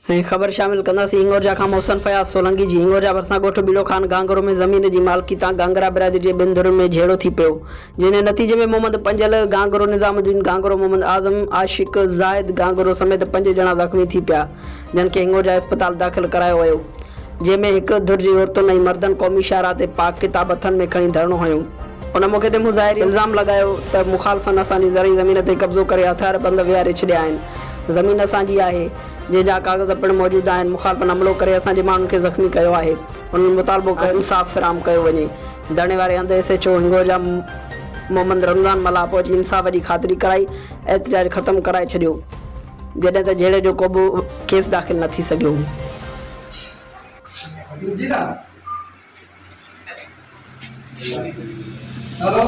खबर शामिल कंदासीं हिंगोरजा खां मोहसन फयाज़ सोलंकी जी। हिंगोरजा भरिसां ॻोठ बीड़ो खान गांगरो में ज़मीन जी मालिकी तां गांगरा बिरादरी जे ॿिनि धुरुनि में झेड़ो थी पियो, जिन नतीजे में मोहम्मद पंजल गांगरो, निज़ामुद्दीन गांगरो, मोहम्मद आज़म, आशिक ज़ाहिद गांगरो समेत 5 ॼणा ज़ख़्मी थी पिया, जिन खे हिंगोरजा अस्पताल दाख़िल करायो वियो, जंहिंमें हिकु धुर जी औरतुनि ऐं मर्दनि क़ौमी शाहरा ते पाक किताब हथनि में खणी धरणो हयो। उन मौक़े ते मुज़ाहिर इल्ज़ाम लॻायो त मुख़ालिफ़नि असांजी ज़रई ज़मीन ते कब्ज़ो करे हथियार बंद विहारे छॾिया आहिनि। ज़मीन असांजी आहे, जंहिंजा काग़ज़ पिणु मौजूदु आहिनि। मुख़ालिफ़नि हमलो करे असांजे माण्हुनि खे ज़ख़्मी कयो आहे। उन्हनि मुतालबो कयो इंसाफ़ फ़राहम कयो वञे। धरणे वारे हंधि SHO हिंगोरजा मोहम्मद रमज़ान मला पहुची इंसाफ़ जी ख़ातिरी कराई, एहतिजाज ख़तमु कराए छॾियो, जॾहिं त झेड़े जो को बि केस दाख़िल न थी सघियो। हेलो